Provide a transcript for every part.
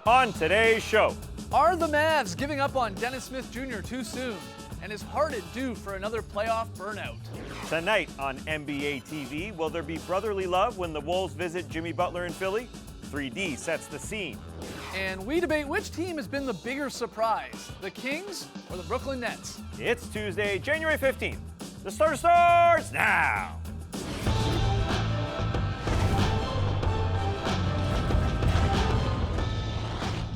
On today's show, Are the Mavs giving up on Dennis Smith Jr. too soon? And is Harden due for another playoff burnout? tonight on NBA TV, will there be brotherly love when the Wolves visit Jimmy Butler in Philly? 3D sets the scene. And we debate which team has been the bigger surprise, the Kings or the Brooklyn Nets? It's Tuesday, January 15th. The starter starts now.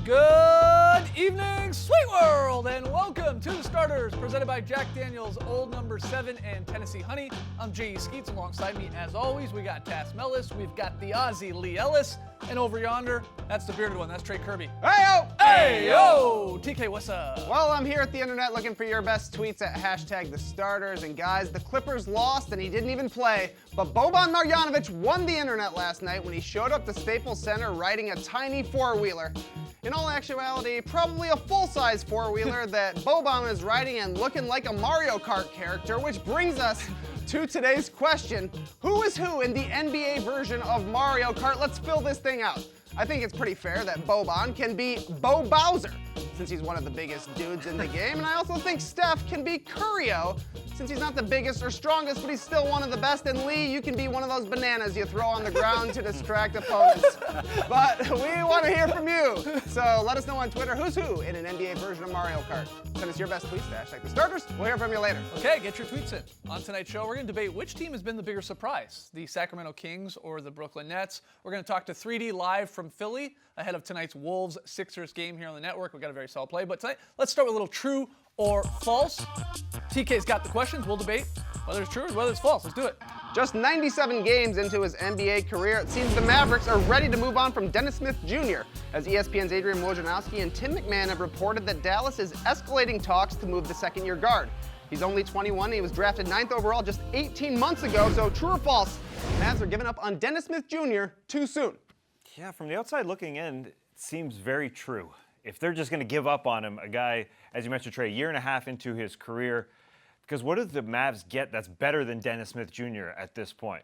Good evening, Sweet World, and welcome to the Starters, presented by Jack Daniels Old No. 7 and Tennessee Honey. I'm J.E. Skeets. Alongside me, as always, we got Tass Mellis, we've got the Aussie Lee Ellis, and over yonder, that's the bearded one, that's Trey Kirby. Hey-yo! Hey-yo! TK, what's up? Well, I'm here at the internet looking for your best tweets at #TheStarters. And guys, the Clippers lost and he didn't even play. But Boban Marjanovic won the internet last night when he showed up to Staples Center riding a tiny four-wheeler. In all actuality, probably a full-size four-wheeler that Boban is riding and looking like a Mario Kart character, which brings us to today's question. Who is who in the NBA version of Mario Kart? Let's fill this thing out. I think it's pretty fair that Boban can be Bo Bowser, since he's one of the biggest dudes in the game. And I also think Steph can be Curio, since he's not the biggest or strongest, but he's still one of the best. And Lee, you can be one of those bananas you throw on the ground to distract opponents. But we want to hear from you. So let us know on Twitter who's who in an NBA version of Mario Kart. Send us your best tweets to #TheStarters. We'll hear from you later. Okay, get your tweets in. On tonight's show, we're going to debate which team has been the bigger surprise, the Sacramento Kings or the Brooklyn Nets. We're going to talk to 3D live from Philly ahead of tonight's Wolves-Sixers game here on the network. We've got a very solid play. But tonight, let's start with a little true or false. TK's got the questions. We'll debate whether it's true or whether it's false. Let's do it. Just 97 games into his NBA career, it seems the Mavericks are ready to move on from Dennis Smith Jr., as ESPN's Adrian Wojnarowski and Tim McMahon have reported that Dallas is escalating talks to move the second-year guard. He's only 21, and he was drafted 9th overall just 18 months ago, so true or false, the Mavs are giving up on Dennis Smith Jr. too soon. Yeah, from the outside looking in, it seems very true. If they're just going to give up on him, a guy, as you mentioned, Trey, a year and a half into his career, because what do the Mavs get that's better than Dennis Smith Jr. at this point?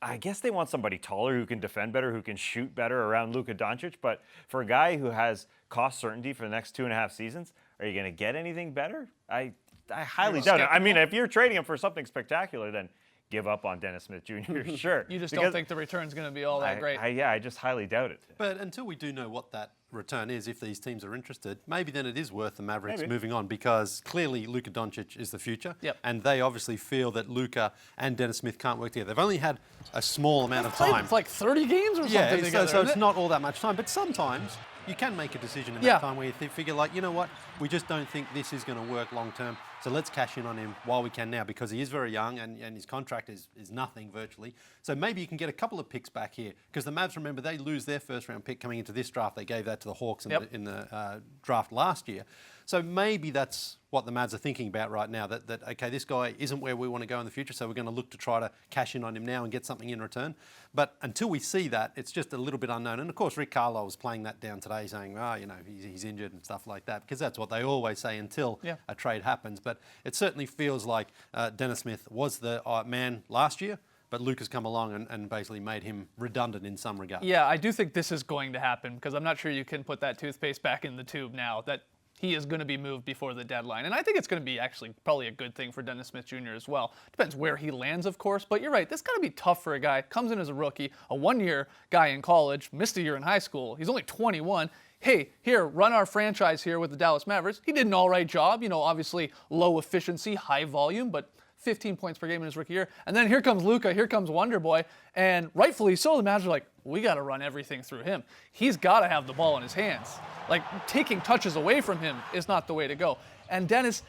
I guess they want somebody taller who can defend better, who can shoot better around Luka Doncic, but for a guy who has cost certainty for the next 2.5 seasons, are you going to get anything better? I highly doubt it. I mean, if you're trading him for something spectacular, then give up on Dennis Smith Jr., sure. You just don't think the return's going to be all that great. I just highly doubt it. But until we do know what that return is, if these teams are interested, maybe then it is worth the Mavericks moving on, because clearly Luka Doncic is the future. Yep. And they obviously feel that Luka and Dennis Smith can't work together. They've only had a small amount of time. It's like 30 games or something Yeah, together. so it's not all that much time. But sometimes you can make a decision in that time where you figure, like, you know what, we just don't think this is going to work long term. So let's cash in on him while we can now, because he is very young and his contract is nothing virtually. So maybe you can get a couple of picks back here, because the Mavs, remember, they lose their first round pick coming into this draft. They gave that to the Hawks in the draft last year. So maybe that's what the Mavs are thinking about right now, that okay, this guy isn't where we want to go in the future, so we're going to look to try to cash in on him now and get something in return. But until we see that, it's just a little bit unknown. And of course, Rick Carlisle was playing that down today, saying, he's injured and stuff like that, because that's what they always say until a trade happens. But it certainly feels like Dennis Smith was the man last year, but Luke has come along and basically made him redundant in some regard. Yeah, I do think this is going to happen, because I'm not sure you can put that toothpaste back in the tube now, that he is going to be moved before the deadline. And I think it's going to be actually probably a good thing for Dennis Smith Jr. as well. Depends where he lands, of course, but you're right. This got to be tough for a guy. Comes in as a rookie, a one-year guy in college, missed a year in high school. He's only 21. Hey, here, run our franchise here with the Dallas Mavericks. He did an all right job, obviously low efficiency, high volume, but 15 points per game in his rookie year. And then here comes Luka, here comes Wonder Boy, and rightfully so, the Mavs are like, we got to run everything through him. He's got to have the ball in his hands. Like, taking touches away from him is not the way to go. And Dennis,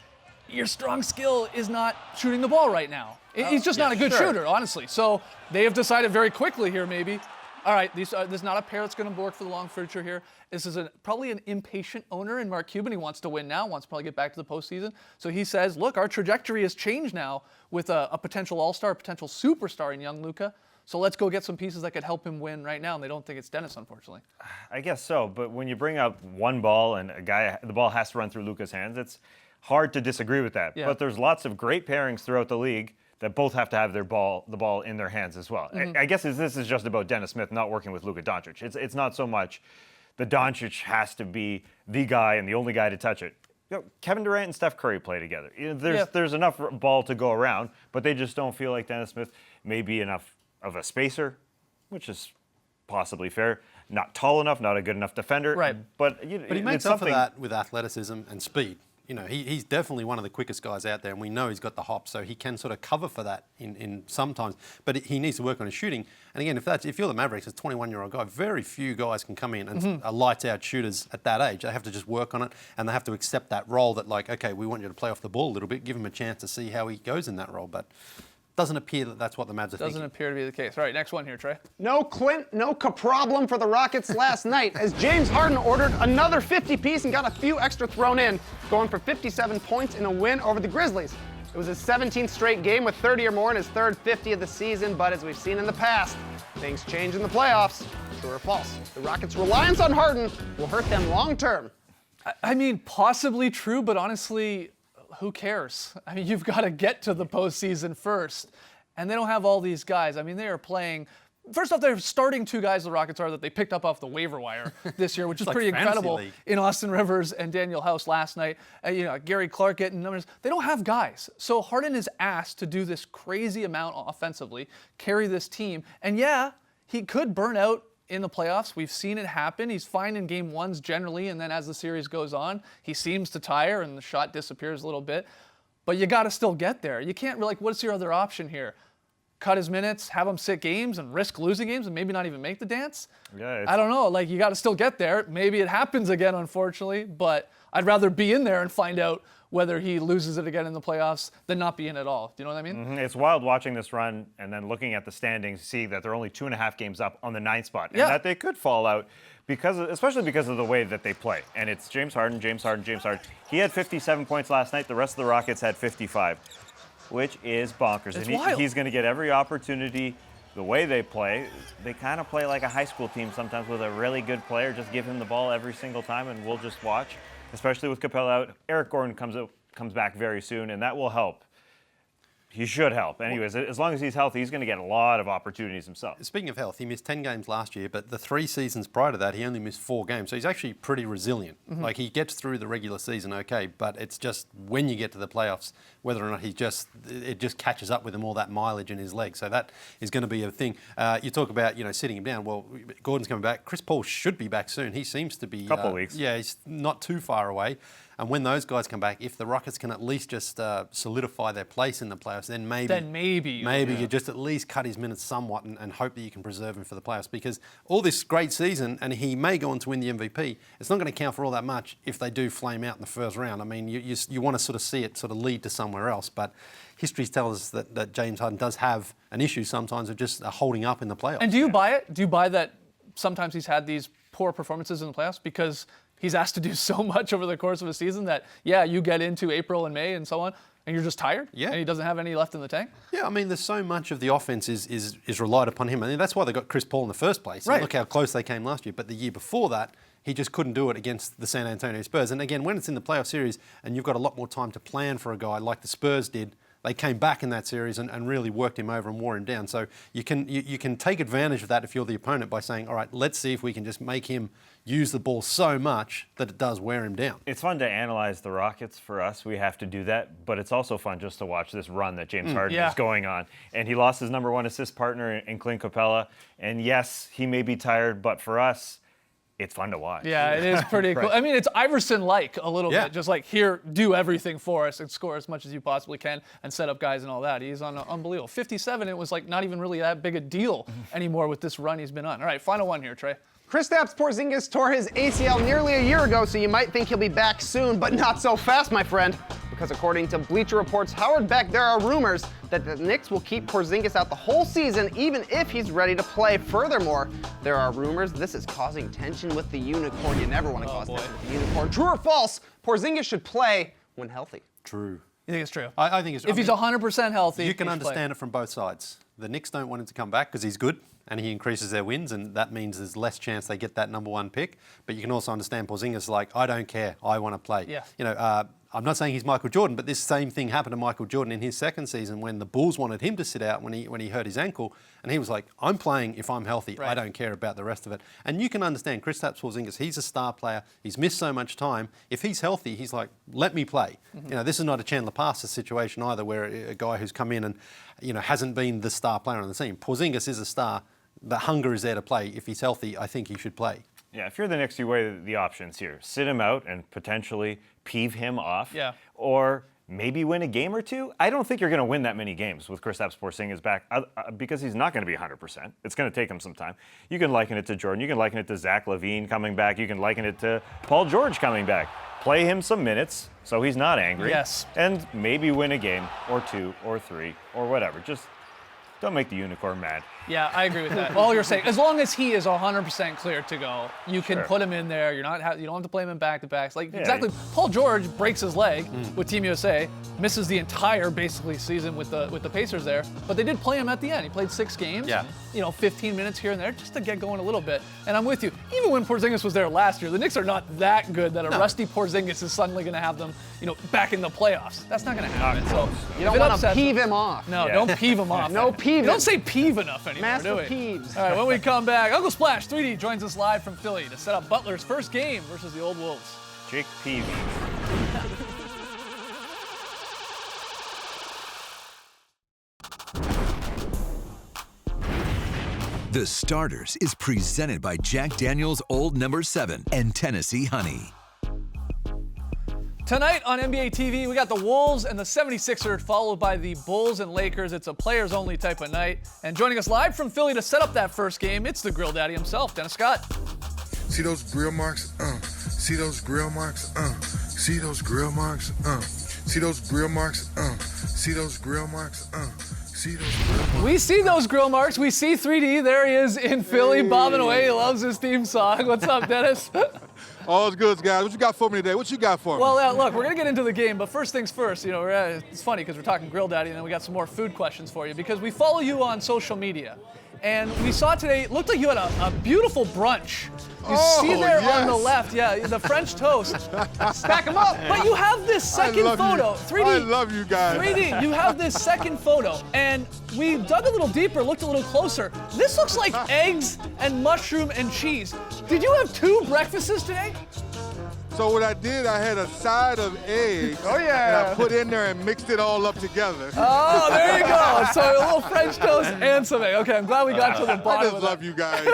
your strong skill is not shooting the ball right now. He's just not a good shooter, honestly. So they have decided very quickly here, maybe, all right, this is not a pair that's going to work for the long future here. This is probably an impatient owner in Mark Cuban. He wants to win now, wants to probably get back to the postseason. So he says, look, our trajectory has changed now with a potential all-star, a potential superstar in young Luka. So let's go get some pieces that could help him win right now. And they don't think it's Dennis, unfortunately. I guess so. But when you bring up one ball and the ball has to run through Luka's hands, it's hard to disagree with that. Yeah. But there's lots of great pairings throughout the league that both have to have the ball in their hands as well. Mm-hmm. I guess this is just about Dennis Smith not working with Luka Doncic. It's not so much the Doncic has to be the guy and the only guy to touch it. Kevin Durant and Steph Curry play together. There's enough ball to go around, but they just don't feel like Dennis Smith may be enough of a spacer, which is possibly fair. Not tall enough, not a good enough defender. Right. But But he makes up for that with athleticism and speed. He's definitely one of the quickest guys out there, and we know he's got the hop, so he can sort of cover for that in sometimes. But he needs to work on his shooting. And again, if you're the Mavericks, as a 21-year-old guy, very few guys can come in and are lights-out shooters at that age. They have to just work on it, and they have to accept that role that, like, okay, we want you to play off the ball a little bit, give him a chance to see how he goes in that role. But doesn't appear that that's what the Mavs are thinking. Doesn't appear to be the case. All right, next one here, Trey. No Clint, no problem for the Rockets last night as James Harden ordered another 50-piece and got a few extra thrown in, going for 57 points in a win over the Grizzlies. It was his 17th straight game with 30 or more in his third 50 of the season, but as we've seen in the past, things change in the playoffs. True or false? The Rockets' reliance on Harden will hurt them long term. I mean, possibly true, but honestly, who cares? I mean, you've got to get to the postseason first. And they don't have all these guys. I mean, they are playing. First off, they're starting two guys, the Rockets are, that they picked up off the waiver wire this year, which is like pretty fantasy incredible league. in Austin Rivers and Daniel House last night. Gary Clark getting numbers. They don't have guys. So Harden is asked to do this crazy amount offensively, carry this team. And yeah, he could burn out in the playoffs. We've seen it happen. He's fine in game ones generally, and then as the series goes on, he seems to tire and the shot disappears a little bit. But you got to still get there. You can't really, what's your other option here? Cut his minutes, have him sit games and risk losing games and maybe not even make the dance? Yeah, I don't know. Like, you got to still get there. Maybe it happens again, unfortunately, but I'd rather be in there and find out whether he loses it again in the playoffs than not be in at all. Do you know what I mean? It's wild watching this run and then looking at the standings, see that they're only 2.5 games up on the 9th spot, and that they could fall out especially because of the way that they play. And it's James Harden. He had 57 points last night. The rest of the Rockets had 55, which is bonkers. It's and wild. He's going to get every opportunity. The way they play, they kind of play like a high school team sometimes with a really good player. Just give him the ball every single time, and we'll just watch. Especially with Capella out. Eric Gordon comes back very soon, and that will help. He should help. Anyways, as long as he's healthy, he's going to get a lot of opportunities himself. Speaking of health, he missed 10 games last year, but the 3 seasons prior to that, he only missed 4 games. So he's actually pretty resilient. Like, he gets through the regular season okay, but it's just when you get to the playoffs, whether or not it just catches up with him, all that mileage in his legs. So that is going to be a thing. You talk about, sitting him down. Well, Gordon's coming back. Chris Paul should be back soon. He seems to be. Couple of weeks. Yeah, he's not too far away. And when those guys come back, if the Rockets can at least just solidify their place in the playoffs, then maybe you just at least cut his minutes somewhat and hope that you can preserve him for the playoffs. Because all this great season, and he may go on to win the MVP, it's not going to count for all that much if they do flame out in the first round. I mean, you want to sort of see it sort of lead to somewhere else. But history tells us that James Harden does have an issue sometimes of just holding up in the playoffs. And do you buy it? Do you buy that sometimes he's had these poor performances in the playoffs because he's asked to do so much over the course of a season that, you get into April and May and so on, and you're just tired? Yeah. And he doesn't have any left in the tank? Yeah, I mean, there's so much of the offense is relied upon him. I mean, that's why they got Chris Paul in the first place. Right. Look how close they came last year. But the year before that, he just couldn't do it against the San Antonio Spurs. And again, when it's in the playoff series and you've got a lot more time to plan for a guy like the Spurs did, they came back in that series and really worked him over and wore him down. So you can take advantage of that if you're the opponent by saying, all right, let's see if we can just make him use the ball so much that it does wear him down. It's fun to analyze the Rockets for us. We have to do that. But it's also fun just to watch this run that James Harden is going on. And he lost his number 1 assist partner in Clint Capella. And yes, he may be tired, but for us, it's fun to watch. Yeah, it is pretty cool. I mean, it's Iverson-like a little Yeah. bit. Just like, here, do everything for us and score as much as you possibly can and set up guys and all that. He's on unbelievable. 57, it was like not even really that big a deal anymore with this run he's been on. All right, final one here, Trey. Kristaps Porzingis tore his ACL nearly a year ago, so you might think he'll be back soon, but not so fast, my friend. Because according to Bleacher Report's Howard Beck, there are rumors that the Knicks will keep Porzingis out the whole season, even if he's ready to play. Furthermore, there are rumors this is causing tension with the unicorn. You never want to cause tension with the unicorn. True or false? Porzingis should play when healthy. True. You think it's true? I think it's. If he's 100% healthy, you can he should play. understand it from both sides. The Knicks don't want him to come back because he's good and he increases their wins, and that means there's less chance they get that number 1 pick. But you can also understand Porzingis like, I don't care, I want to play. Yeah. I'm not saying he's Michael Jordan, but this same thing happened to Michael Jordan in his second season when the Bulls wanted him to sit out when he hurt his ankle, and he was like, I'm playing if I'm healthy. Right. I don't care about the rest of it. And you can understand Kristaps Porzingis, he's a star player. He's missed so much time. If he's healthy, he's like, let me play. This is not a Chandler Parsons situation either, where a guy who's come in and hasn't been the star player on the team. Porzingis is a star. The hunger is there to play. If he's healthy, I think he should play. Yeah, if you're the Knicks, you weigh the options here. Sit him out and potentially peeve him off. Yeah. Or maybe win a game or two. I don't think you're going to win that many games with Kristaps Porzingis back because he's not going to be 100%. It's going to take him some time. You can liken it to Jordan. You can liken it to Zach LaVine coming back. You can liken it to Paul George coming back. Play him some minutes so he's not angry. Yes. And maybe win a game or two or three or whatever. Just don't make the unicorn mad. Yeah, I agree with that. All you're saying, as long as he is 100% clear to go, you can put him in there. You don't have to play him in back-to-backs. Exactly. Paul George breaks his leg with Team USA, misses the entire basically season with the Pacers there, but they did play him at the end. He played 6 games. Yeah. 15 minutes here and there just to get going a little bit. And I'm with you. Even when Porzingis was there last year, the Knicks are not that good that a rusty Porzingis is suddenly going to have them, back in the playoffs. That's not going to happen. So You don't want to peeve him off. No, don't peeve him off. No peeve. You don't say peeve enough anymore, Master do we? peeves. All right, when we come back, Uncle Splash 3D joins us live from Philly to set up Butler's first game versus the Old Wolves. Jake Peavy. The Starters is presented by Jack Daniel's Old No. 7 and Tennessee Honey. Tonight on NBA TV, we got the Wolves and the 76ers, followed by the Bulls and Lakers. It's a players-only type of night. And joining us live from Philly to set up that first game, it's the Grill Daddy himself, Dennis Scott. See those grill marks? See those grill marks? See those grill marks? See those grill marks? See those grill marks? See those grill marks? We see those grill marks. We see 3D. There he is in Philly, bobbing away. He loves his theme song. What's up, Dennis? All's good, guys. What you got for me today? What you got for me? Well, look, we're going to get into the game, but first things first, it's funny because we're talking Grill Daddy, and then we got some more food questions for you because we follow you on social media. And we saw today, it looked like you had a beautiful brunch. You see there on the left, the French toast. Stack them up. But you have this second photo. 3D. I love you guys. 3D, you have this second photo. And we dug a little deeper, looked a little closer. This looks like eggs and mushroom and cheese. Did you have 2 breakfasts today? So what I did, I had a side of eggs. Oh, yeah. And I put in there and mixed it all up together. Oh, there you go. So a little French toast and some egg. Okay, I'm glad we got to the I bottom just of that. love you guys.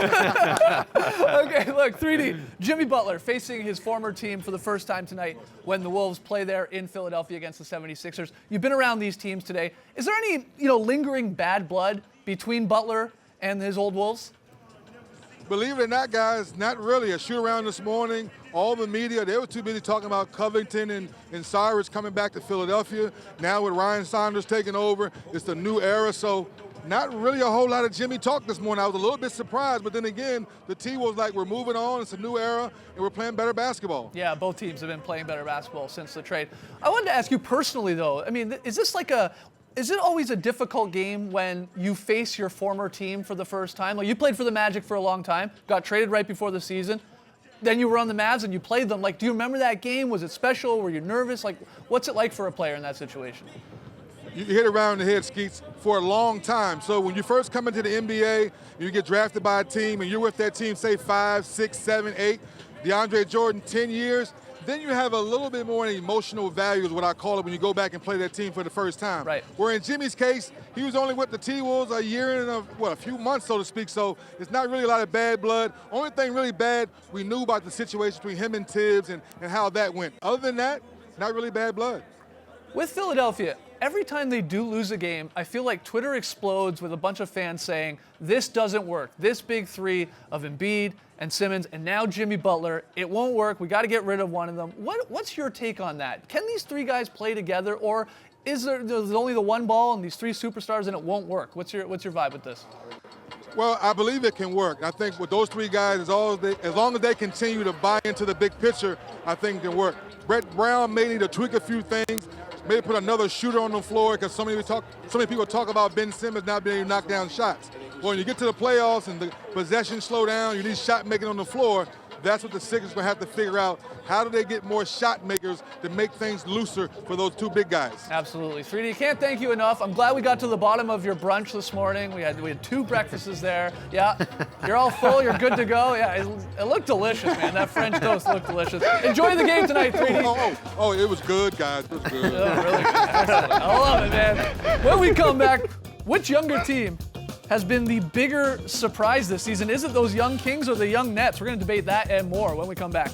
Okay, look, 3D. Jimmy Butler facing his former team for the first time tonight when the Wolves play there in Philadelphia against the 76ers. You've been around these teams today. Is there any, lingering bad blood between Butler and his old Wolves? Believe it or not, guys, not really. A shoot around this morning, all the media, they were too busy talking about Covington and Cyrus coming back to Philadelphia. Now with Ryan Saunders taking over, it's the new era. So not really a whole lot of Jimmy talk this morning. I was a little bit surprised, but then again, the team was like, we're moving on. It's a new era, and we're playing better basketball. Yeah, both teams have been playing better basketball since the trade. I wanted to ask you personally, though. I mean, is it always a difficult game when you face your former team for the first time? Like, you played for the Magic for a long time, got traded right before the season. Then you were on the Mavs and you played them. Like, do you remember that game? Was it special? Were you nervous? Like, what's it like for a player in that situation? You hit around the head, Skeets, for a long time. So when you first come into the NBA, you get drafted by a team, and you're with that team, say 5, 6, 7, 8. DeAndre Jordan, 10 years. Then you have a little bit more emotional value is what I call it when you go back and play that team for the first time. Right. Where in Jimmy's case, he was only with the T-Wolves a year and a few months, so to speak, so it's not really a lot of bad blood. Only thing really bad, we knew about the situation between him and Tibbs and how that went. Other than that, not really bad blood. With Philadelphia, every time they do lose a game, I feel like Twitter explodes with a bunch of fans saying, this doesn't work. This big three of Embiid and Simmons and now Jimmy Butler, it won't work. We got to get rid of one of them. What's your take on that? Can these 3 guys play together, or is there's only the one ball and these 3 superstars and it won't work? What's your vibe with this? Well, I believe it can work. I think with those 3 guys, as long as they continue to buy into the big picture, I think it can work. Brett Brown may need to tweak a few things, maybe put another shooter on the floor, because so many people talk about Ben Simmons not being able to knock down shots. Well, when you get to the playoffs and the possession slow down, you need shot making on the floor. That's what the Sixers going to have to figure out. How do they get more shot makers to make things looser for those two big guys? Absolutely. 3D, can't thank you enough. I'm glad we got to the bottom of your brunch this morning. We had 2 breakfasts there. Yeah, you're all full. You're good to go. Yeah, it looked delicious, man. That French toast looked delicious. Enjoy the game tonight, 3D. Oh, it was good, guys. It was good. Oh, really good. Excellent. I love it, man. When we come back, which younger team has been the bigger surprise this season? Is it those young Kings or the young Nets? We're going to debate that and more when we come back.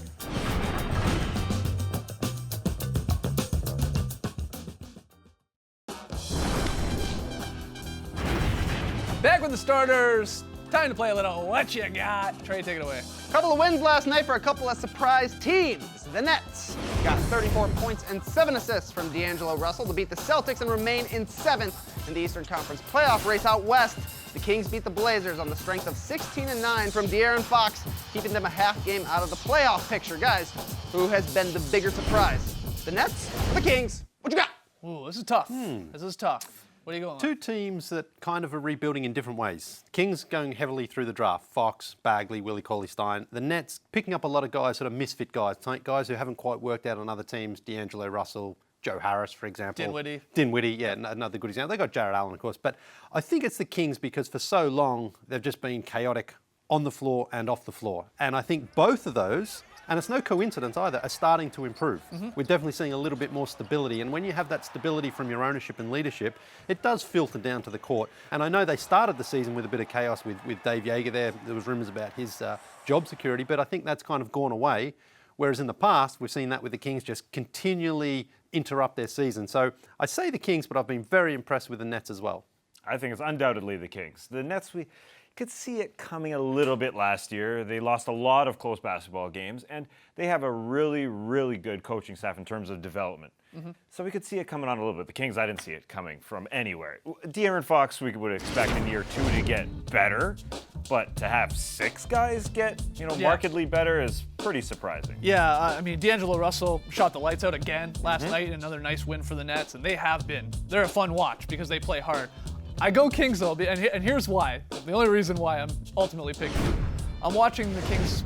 Back with the starters. Time to play a little What You Got. Trey, take it away. Couple of wins last night for a couple of surprise teams. The Nets got 34 points and 7 assists from D'Angelo Russell to beat the Celtics and remain in 7th in the Eastern Conference playoff race out west. The Kings beat the Blazers on the strength of 16-9 from De'Aaron Fox, keeping them a half game out of the playoff picture. Guys, who has been the bigger surprise? The Nets or the Kings? What you got? Ooh, this is tough. This is tough. What are you going on? 2 teams that kind of are rebuilding in different ways. Kings going heavily through the draft. Fox, Bagley, Willie Cauley-Stein. The Nets picking up a lot of guys, sort of misfit guys, guys who haven't quite worked out on other teams. D'Angelo Russell, Joe Harris, for example. Dinwiddie, yeah, another good example. They got Jared Allen, of course. But I think it's the Kings because for so long they've just been chaotic on the floor and off the floor. And I think both of those, and it's no coincidence either, are starting to improve. We're definitely seeing a little bit more stability. And when you have that stability from your ownership and leadership, it does filter down to the court. And I know they started the season with a bit of chaos with Dave Yeager there. There was rumours about his job security, but I think that's kind of gone away. Whereas in the past, we've seen that with the Kings just continually interrupt their season. So I say the Kings, but I've been very impressed with the Nets as well. I think it's undoubtedly the Kings. The Nets, we could see it coming a little bit last year. They lost a lot of close basketball games, and they have a really, really good coaching staff in terms of development. So we could see it coming on a little bit. The Kings, I didn't see it coming from anywhere. De'Aaron Fox, we would expect in year 2 to get better, but to have 6 guys get, markedly better is pretty surprising. Yeah, I mean, D'Angelo Russell shot the lights out again last night. Another nice win for the Nets, and they're a fun watch because they play hard. I go Kings though, and here's why. The only reason why I'm ultimately picking them. I'm watching the Kings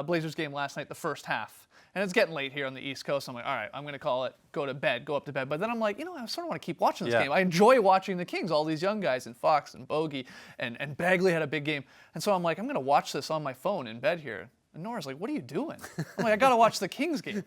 Blazers game last night, the first half. And it's getting late here on the East Coast. I'm like, all right, I'm going to call it, go up to bed. But then I'm like, I sort of want to keep watching this game. I enjoy watching the Kings, all these young guys, and Fox and Bogey, and Bagley had a big game. And so I'm like, I'm going to watch this on my phone in bed here. And Nora's like, what are you doing? I'm like, I got to watch the Kings game.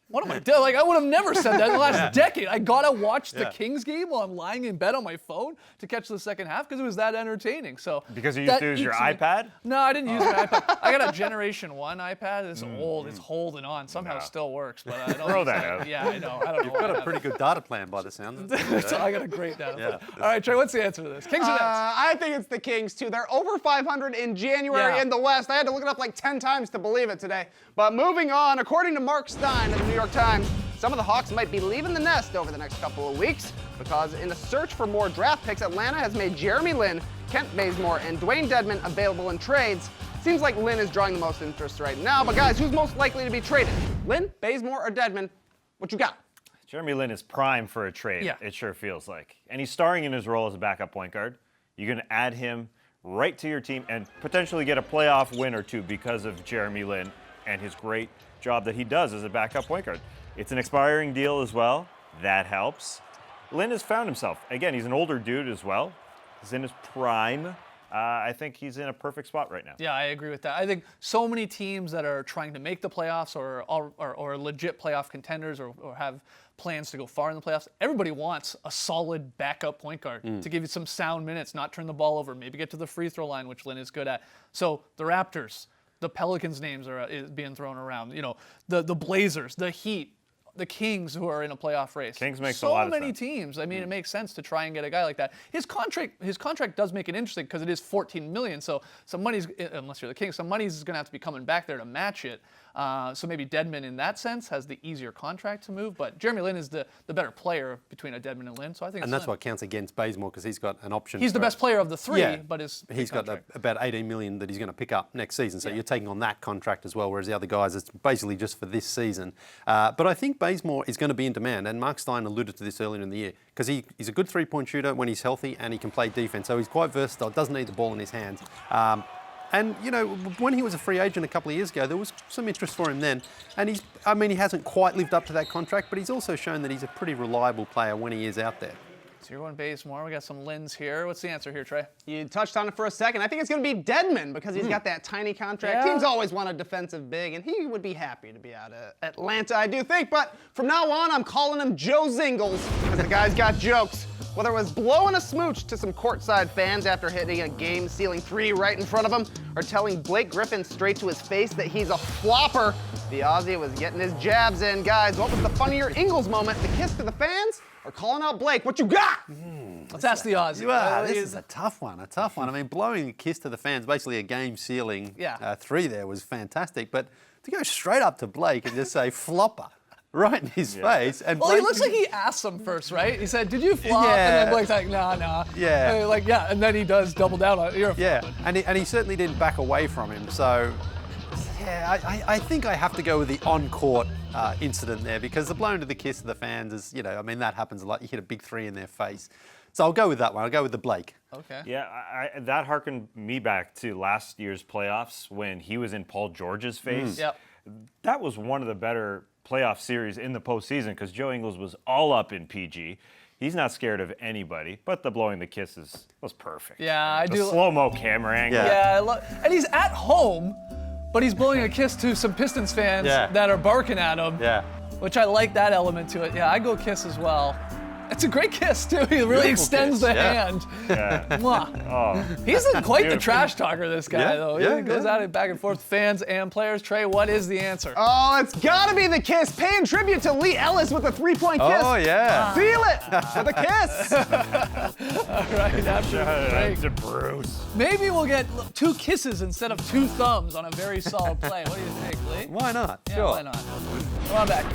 What am I doing? Like, I would have never said that in the last decade. I gotta watch the Kings game while I'm lying in bed on my phone to catch the second half because it was that entertaining. So because you used to use your iPad? No, I didn't use my iPad. I got a Generation 1 iPad. It's old. It's holding on. Somehow it still works, but I don't throw that out. Yeah, I know. I don't know. You've got a pretty good data plan by the sound of it. So I got a great data plan. All right, Trey, what's the answer to this? Kings or Nets? I think it's the Kings, too. They're over 500 in January in the West. I had to look it up like 10 times to believe it today. But moving on, according to Mark Stein of the New York Times, some of the Hawks might be leaving the nest over the next couple of weeks because in a search for more draft picks, Atlanta has made Jeremy Lin, Kent Bazemore, and Dwayne Dedmon available in trades. Seems like Lin is drawing the most interest right now, but guys, who's most likely to be traded? Lin, Bazemore, or Dedmon? What you got? Jeremy Lin is prime for a trade, it sure feels like. And he's starring in his role as a backup point guard. You're going to add him right to your team and potentially get a playoff win or 2 because of Jeremy Lin and his great job that he does as a backup point guard. It's an expiring deal as well. That helps. Lin has found himself. Again, he's an older dude as well. He's in his prime. I think he's in a perfect spot right now. Yeah, I agree with that. I think so many teams that are trying to make the playoffs or legit playoff contenders or have plans to go far in the playoffs, everybody wants a solid backup point guard to give you some sound minutes, not turn the ball over, maybe get to the free throw line, which Lin is good at. So the Raptors, the Pelicans' names are being thrown around. The Blazers, the Heat, the Kings, who are in a playoff race. Kings makes a lot of sense. So many teams. I mean, it makes sense to try and get a guy like that. His contract does make it interesting because it is $14 million. So some money's, unless you're the Kings, some money's going to have to be coming back there to match it. So maybe Dedmon, in that sense, has the easier contract to move. But Jeremy Lin is the better player between a Dedmon and Lin. So I think. And that's what counts against Bazemore because he's got an option. He's the best player of the 3, but he's got about $18 million that he's going to pick up next season. So you're taking on that contract as well, whereas the other guys, it's basically just for this season. But I think Bazemore is going to be in demand, and Mark Stein alluded to this earlier in the year because he's a good three-point shooter when he's healthy and he can play defense. So he's quite versatile. Doesn't need the ball in his hands. And, you know, when he was a free agent a couple of years ago, there was some interest for him then. And he hasn't quite lived up to that contract, but he's also shown that he's a pretty reliable player when he is out there. So you're going Bazemore. We got some Lins here. What's the answer here, Trey? You touched on it for a second. I think it's going to be Dedmon because he's got that tiny contract. Yeah. Teams always want a defensive big, and he would be happy to be out of Atlanta, I do think. But from now on, I'm calling him Joe Zingles because the guy's got jokes. Whether it was blowing a smooch to some courtside fans after hitting a game-sealing 3 right in front of him, or telling Blake Griffin straight to his face that he's a flopper, the Aussie was getting his jabs in. Guys, what was the funnier Ingles moment? The kiss to the fans or calling out Blake? What you got? Let's ask the Aussie. This is a tough one, I mean, blowing a kiss to the fans, basically a game-sealing 3 there was fantastic. But to go straight up to Blake and just say flopper right in his face. And Well, Blake, he looks like he asked him first, right? He said, "Did you flop?" And then Blake's like, "Nah." Yeah. And then he does double down on it. You're a Yeah, flopper. and he certainly didn't back away from him. So, yeah, I think I have to go with the on-court incident there because the blowing to the kiss of the fans is, you know, I mean, that happens a lot. You hit a big 3 in their face. So I'll go with that one. I'll go with the Blake. Okay. Yeah, that harkened me back to last year's playoffs when he was in Paul George's face. Yep. That was one of the better playoff series in the postseason because Joe Ingles was all up in PG. He's not scared of anybody, but the blowing the kisses was perfect. Yeah, I the do. slow-mo camera angle. Yeah. And he's at home, but he's blowing a kiss to some Pistons fans that are barking at him. Yeah. Which I like that element to it. Yeah, I go kiss as well. It's a great kiss, too. He really extends the hand. Yeah. Mwah. Oh, He's quite the Beautiful. trash talker, this guy, Yeah, though. yeah, He goes yeah. at it back and forth, fans and players. Trey, what is the answer? Oh, it's gotta be the kiss. Paying tribute to Lee Ellis with a 3-point kiss. Oh, yeah. Feel it for the kiss. All right, after the break. to Bruce. Maybe we'll get 2 kisses instead of 2 thumbs on a very solid play. What do you think, Lee? Why not? Yeah, Sure. why not? Come on back.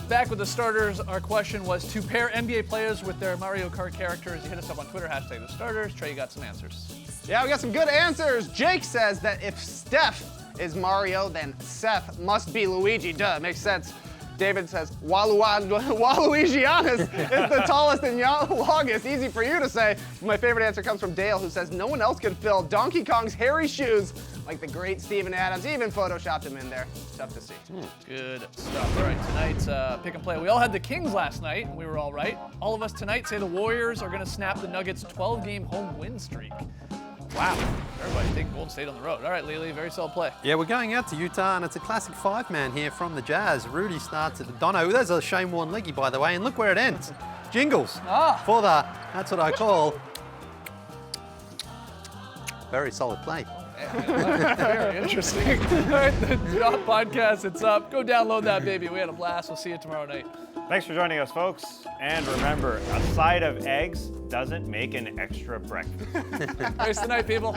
Back with the starters, our question was to pair NBA players with their Mario Kart characters. You hit us up on Twitter, hashtag the starters. Trey, you got some answers. Yeah, we got some good answers. Jake says that if Steph is Mario, then Seth must be Luigi. Duh, makes sense. David says, Waluigianus is the tallest and longest. Easy for you to say. My favorite answer comes from Dale, who says, no one else can fill Donkey Kong's hairy shoes like the great Steven Adams. He even photoshopped him in there. Tough to see. Good stuff. All right, tonight's pick and play. We all had the Kings last night, and we were all right. All of us tonight say the Warriors are going to snap the Nuggets' 12-game home win streak. Wow. Everybody's taking Golden State on the road. All right, Lily, very solid play. Yeah, we're going out to Utah, and it's a classic 5-man here from the Jazz. Rudy starts at the Dono. There's a Shane Warne leggy, by the way, and look where it ends. Jingles for the, that's what I call, very solid play. Very interesting. All right, the Drop Podcast, it's up. Go download that, baby. We had a blast. We'll see you tomorrow night. Thanks for joining us, folks. And remember, a side of eggs doesn't make an extra breakfast. Thanks tonight, people.